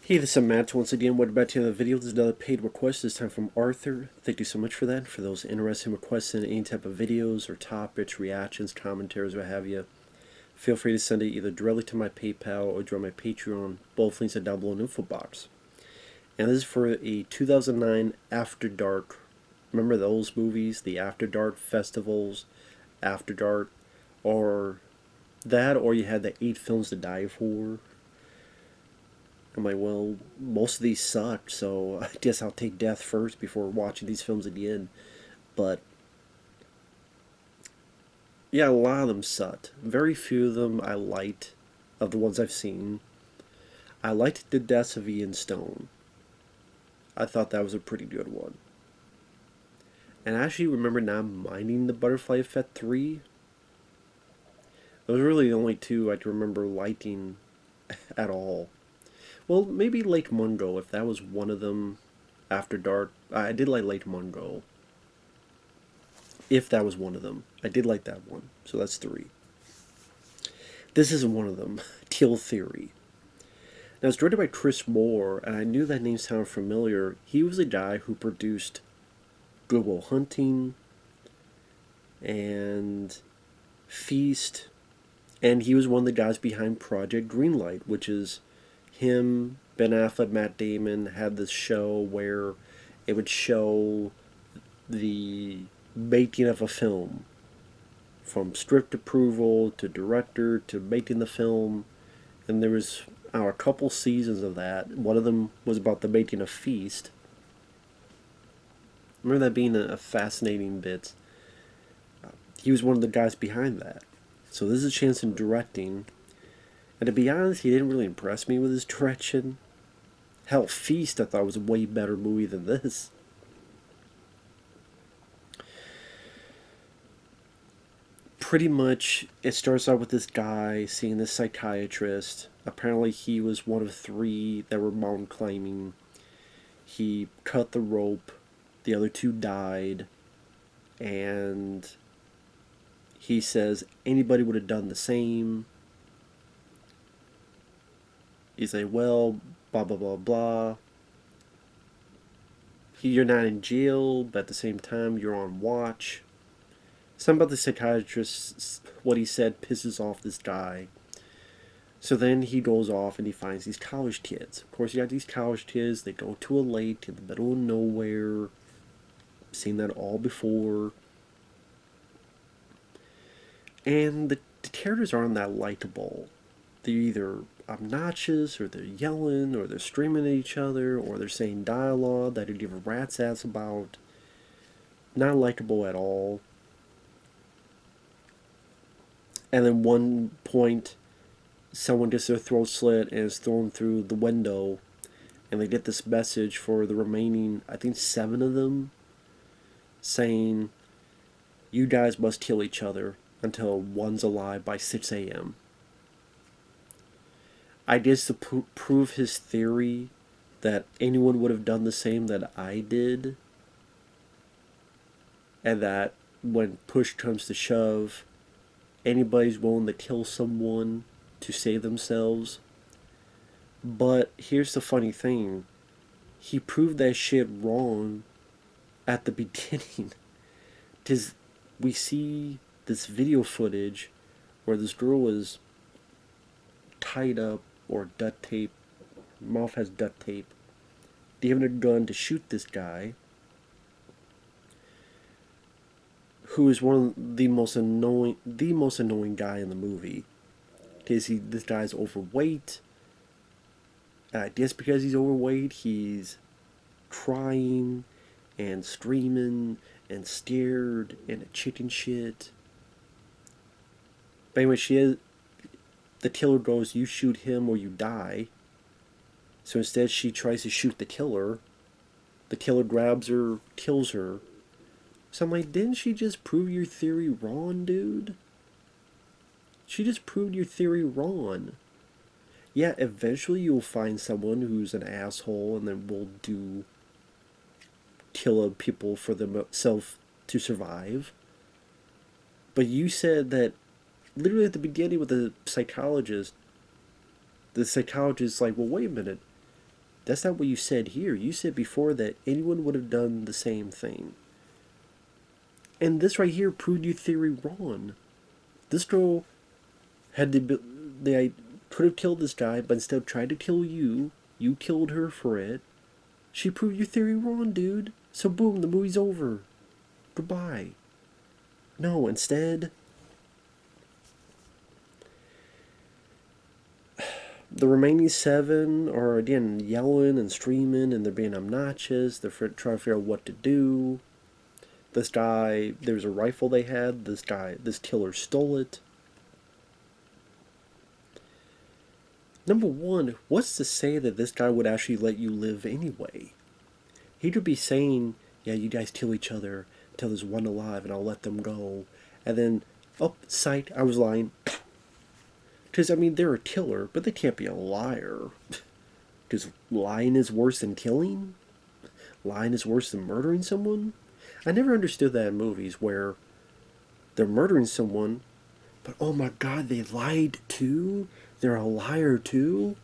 Hey, this is Matt. Once again, welcome back to another video. This is another paid request, this time from Arthur. Thank you so much for that. For those interested in requesting any type of videos or topics, reactions, commentaries, what have you, feel free to send it either directly to my PayPal or join my Patreon. Both links are down below in the info box. And this is for a 2009 After Dark. Remember those movies? The After Dark festivals, After Dark, or that, or you had the 8 films to die for. I'm like, well, most of these suck, so I guess I'll take death first before watching these films again. But yeah, a lot of them sucked. Very few of them I liked, of the ones I've seen. I liked the deaths of Ian Stone. I thought that was a pretty good one. And I actually remember not minding the Butterfly Effect 3. Those were really the only two I can remember liking at all. Well, maybe Lake Mungo, if that was one of them. After Dark, I did like Lake Mungo. If that was one of them, I did like that one. So that's 3. This isn't one of them. Teal Theory. Now, it's directed by Chris Moore, and I knew that name sounded familiar. He was the guy who produced Good Will Hunting and Feast, and he was one of the guys behind Project Greenlight, which is him, Ben Affleck, Matt Damon had this show where it would show the making of a film, from script approval to director to making the film, and there was a couple seasons of that. One of them was about the making of Feast. I remember that being a fascinating bit. He was one of the guys behind that. So this is a chance in directing. And to be honest, he didn't really impress me with his direction. Hell, Feast I thought was a way better movie than this. Pretty much, it starts out with this guy seeing this psychiatrist. Apparently he was one of 3 that were mountain climbing. He cut the rope. The other 2 died. And he says anybody would have done the same. He's like, well, blah, blah, blah, blah. You're not in jail, but at the same time, you're on watch. Something about the psychiatrist, what he said, pisses off this guy. So then he goes off and he finds these college kids. Of course, you got these college kids, they go to a lake in the middle of nowhere. Seen that all before. And the characters aren't that likable. They're either obnoxious, or they're yelling, or they're screaming at each other, or they're saying dialogue that you give a rat's ass about. Not likable at all. And then one point, someone gets their throat slit and is thrown through the window, and they get this message for the remaining, I think 7 of them, saying, you guys must kill each other until one's alive by 6 a.m. I guess to prove his theory that anyone would have done the same that I did, and that when push comes to shove, anybody's willing to kill someone to save themselves. But here's the funny thing. He proved that shit wrong at the beginning. Because we see this video footage where this girl is tied up or duct tape. Mouth has duct tape. They have a gun to shoot this guy, who is one of the most annoying guy in the movie. Because this guy's overweight. I guess because he's overweight, he's crying and screaming and scared and a chicken shit. But anyway, the killer goes, you shoot him or you die. So instead she tries to shoot the killer. The killer grabs her, kills her. So I'm like, didn't she just prove your theory wrong, dude? She just proved your theory wrong. Yeah, eventually you'll find someone who's an asshole and then will kill people for themselves to survive. But you said that literally at the beginning with the psychologist like, well, wait a minute. That's not what you said here. You said before that anyone would have done the same thing. And this right here proved your theory wrong. This girl had they could have killed this guy, but instead tried to kill you. You killed her for it. She proved your theory wrong, dude. So boom, the movie's over. Goodbye. No, instead, the remaining 7 are again yelling and screaming, and they're being obnoxious. They're trying to figure out what to do. This guy, there's a rifle they had. This killer stole it. Number one, what's to say that this guy would actually let you live anyway? He could be saying, yeah, you guys kill each other until there's one alive and I'll let them go. And then, oh, sight, I was lying. Because, I mean, they're a killer, but they can't be a liar. Because lying is worse than killing? Lying is worse than murdering someone? I never understood that in movies where they're murdering someone, but oh my god, they lied too? They're a liar too?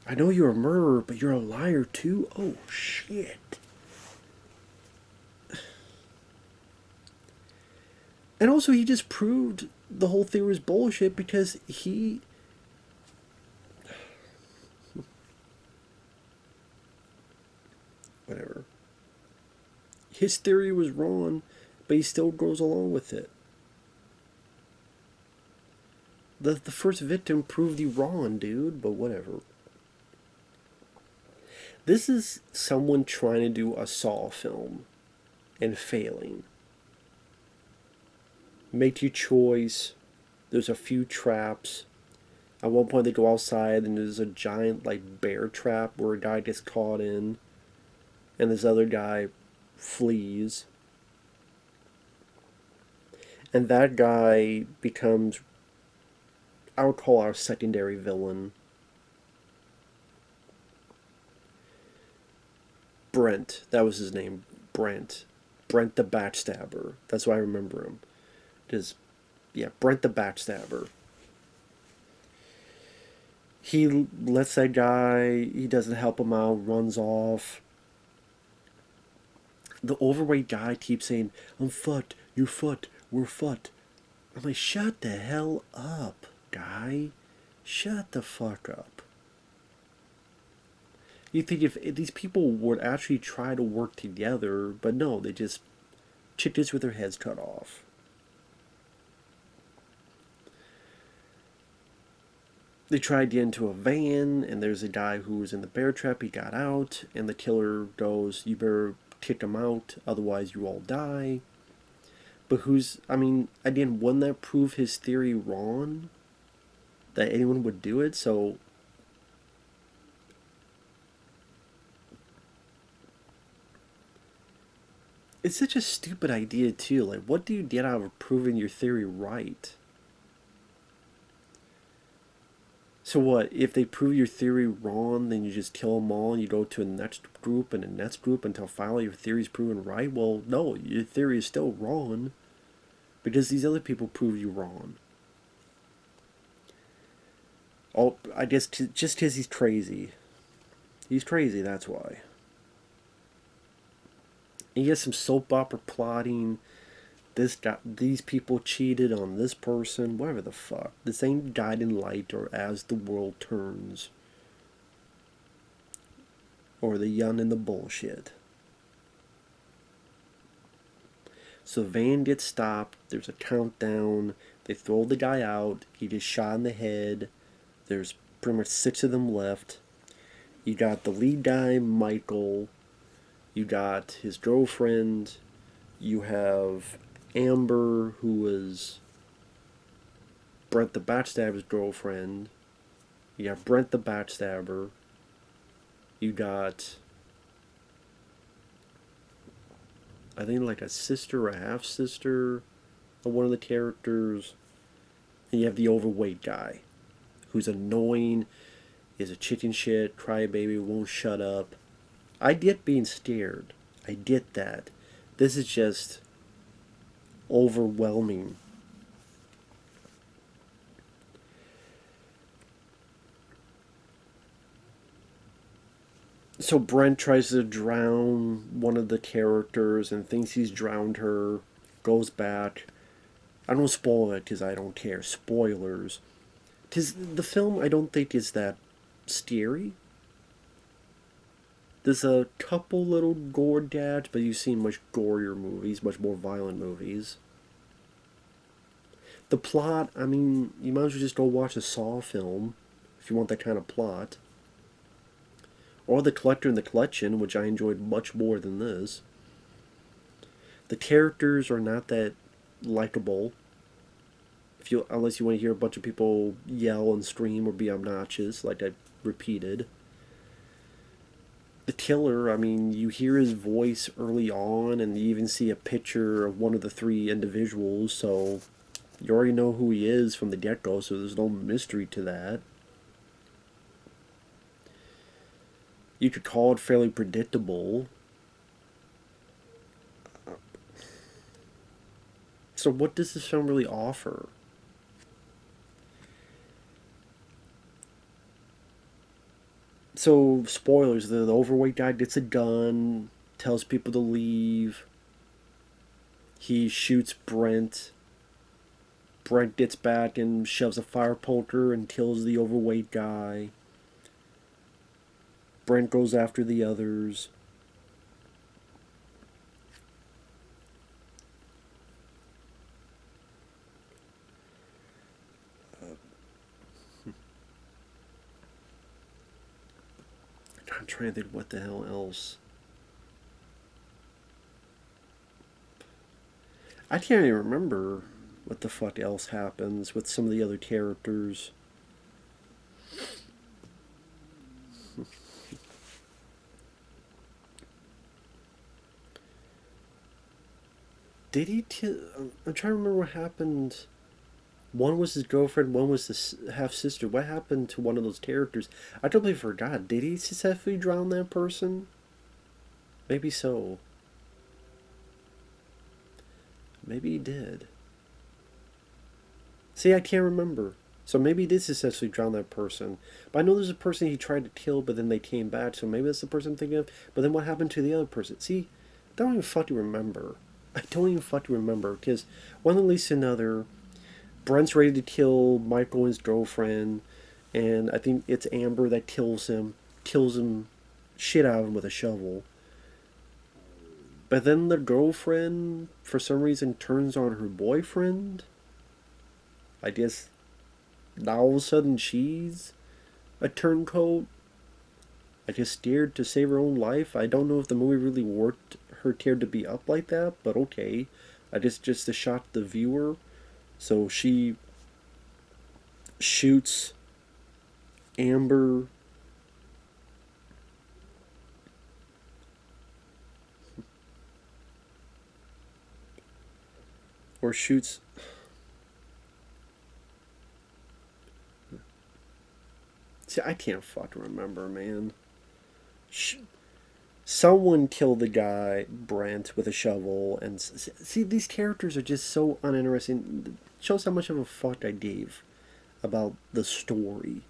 I know you're a murderer, but you're a liar too? Oh shit. And also, he just proved the whole theory was bullshit because he... Whatever. His theory was wrong, but he still goes along with it. The first victim proved you wrong, dude, but whatever. This is someone trying to do a Saw film and failing. Make your choice. There's a few traps. At one point they go outside and there's a giant like bear trap where a guy gets caught in and this other guy flees. And that guy becomes, I would call our secondary villain. Brent, that was his name, Brent. Brent the Backstabber. That's why I remember him. Because, yeah, Brent the Backstabber. He lets that guy, he doesn't help him out, runs off. The overweight guy keeps saying, I'm fucked, you're fucked, we're fucked. I'm like, shut the hell up, guy. Shut the fuck up. You think if these people would actually try to work together, but no, they just chickens with their heads cut off. They tried to get into a van, and there's a guy who was in the bear trap. He got out, and the killer goes, you better kick him out, otherwise you all die. But again, wouldn't that prove his theory wrong? That anyone would do it? So, it's such a stupid idea too. Like, what do you get out of proving your theory right? So what, if they prove your theory wrong, then you just kill them all and you go to the next group and the next group until finally your theory is proven right? Well, no, your theory is still wrong because these other people prove you wrong. Oh, I guess just because he's crazy. He's crazy, that's why. And you get some soap opera plotting. These people cheated on this person, whatever the fuck. This ain't guiding light or as the world turns. Or the young and the bullshit. So van gets stopped, there's a countdown, they throw the guy out, he gets shot in the head, there's pretty much 6 of them left. You got the lead guy, Michael, you got his girlfriend, you have Amber, who is Brent the Backstabber's girlfriend. You got Brent the Backstabber. You got, I think, like a sister or a half-sister of one of the characters. And you have the overweight guy, who's annoying, is a chicken shit, crybaby, won't shut up. I get being scared. I get that. This is just overwhelming. So Brent tries to drown one of the characters and thinks he's drowned her, goes back. I don't spoil it because I don't care. Spoilers. Because the film I don't think is that scary. There's a couple little gore dads, but you've seen much gorier movies, much more violent movies. The plot, I mean, you might as well just go watch a Saw film if you want that kind of plot. Or The Collector and the Collection, which I enjoyed much more than this. The characters are not that likable. Unless you want to hear a bunch of people yell and scream or be obnoxious, like I repeated. The killer, I mean, you hear his voice early on, and you even see a picture of one of the three individuals, so you already know who he is from the get-go, so there's no mystery to that. You could call it fairly predictable. So what does this film really offer? So, spoilers, the overweight guy gets a gun, tells people to leave. He shoots Brent. Brent gets back and shoves a fire poker and kills the overweight guy. Brent goes after the others. I'm trying to think what the hell else. I can't even remember what the fuck else happens with some of the other characters. Did he kill? I'm trying to remember what happened. One was his girlfriend, one was his half sister. What happened to one of those characters? I totally forgot. Did he successfully drown that person? Maybe so. Maybe he did. See, I can't remember. So maybe he did successfully drown that person. But I know there's a person he tried to kill, but then they came back. So maybe that's the person I'm thinking of. But then what happened to the other person? See, I don't even fucking remember. I don't even fucking remember. Because one at least another, Brent's ready to kill Michael and his girlfriend. And I think it's Amber that kills him. Kills him shit out of him with a shovel. But then the girlfriend, for some reason, turns on her boyfriend. I guess now all of a sudden she's a turncoat. I guess scared to save her own life. I don't know if the movie really worked her care to be up like that, but okay. I guess just to shock the viewer. So she shoots Amber. Or shoots. See, I can't fucking remember, man. Someone killed the guy, Brent, with a shovel. And see, these characters are just so uninteresting. It shows how much of a fuck I gave about the story.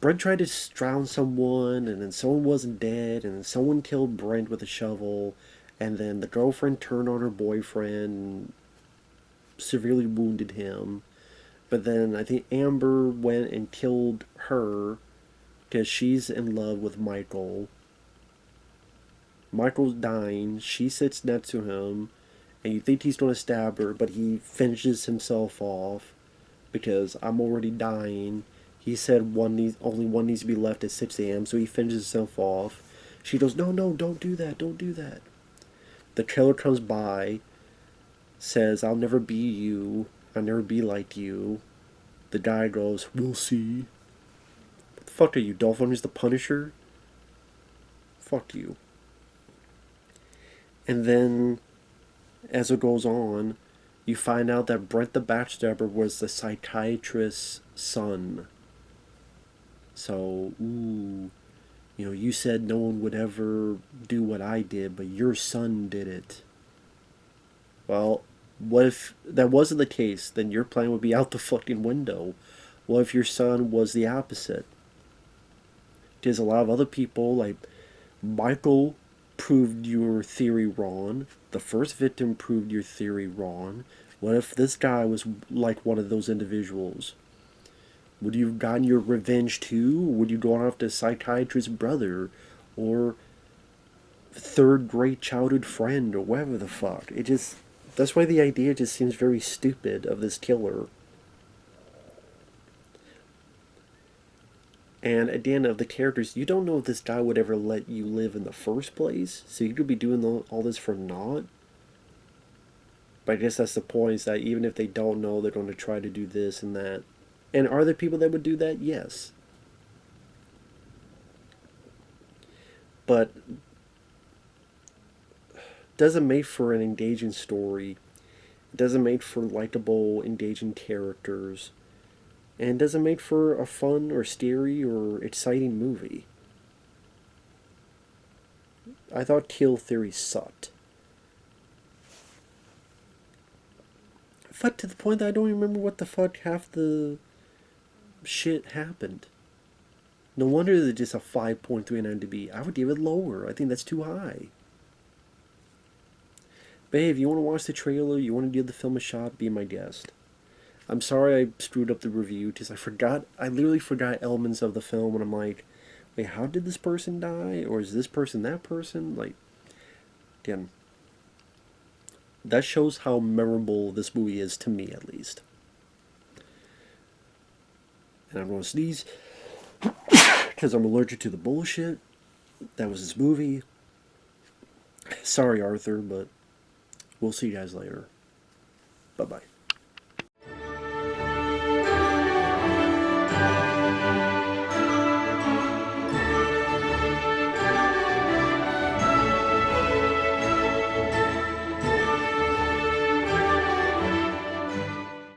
Brent tried to drown someone, and then someone wasn't dead, and then someone killed Brent with a shovel, and then the girlfriend turned on her boyfriend and severely wounded him. But then I think Amber went and killed her because she's in love with Michael. Michael's dying. She sits next to him, and you think he's going to stab her, but he finishes himself off because I'm already dying. He said only one needs to be left at 6 a.m., so he finishes himself off. She goes, no, no, don't do that, don't do that. The killer comes by, says, I'll never be you. I'll never be like you. The guy goes, we'll see. What the fuck are you, Dolph Lundgren's the Punisher? Fuck you. And then, as it goes on, you find out that Brent the Backstabber was the psychiatrist's son. So, ooh, you said no one would ever do what I did, but your son did it. Well, what if that wasn't the case? Then your plan would be out the fucking window. What if your son was the opposite? There's a lot of other people, like Michael proved your theory wrong. The first victim proved your theory wrong. What if this guy was like one of those individuals? Would you have gotten your revenge too? Would you go after psychiatrist's brother or third grade childhood friend or whatever the fuck? It just, that's why the idea just seems very stupid of this killer. And at the end of the characters, you don't know if this guy would ever let you live in the first place, so you could be doing all this for naught. But I guess that's the point, is that even if they don't know, they're going to try to do this and that. And are there people that would do that? Yes. But doesn't make for an engaging story. It doesn't make for likable, engaging characters. And it doesn't make for a fun or scary or exciting movie. I thought Kill Theory sucked. Fuck, to the point that I don't even remember what the fuck half the shit happened. No wonder they're just a 5.3 on IMDb. I would give it lower. I think that's too high. But hey, if you want to watch the trailer, you want to give the film a shot, be my guest. I'm sorry I screwed up the review, because I literally forgot elements of the film, and I'm like, wait, how did this person die? Or is this person that person? Like, damn. That shows how memorable this movie is, to me at least. And I'm going to sneeze, because I'm allergic to the bullshit. That was this movie. Sorry, Arthur, but we'll see you guys later. Bye-bye.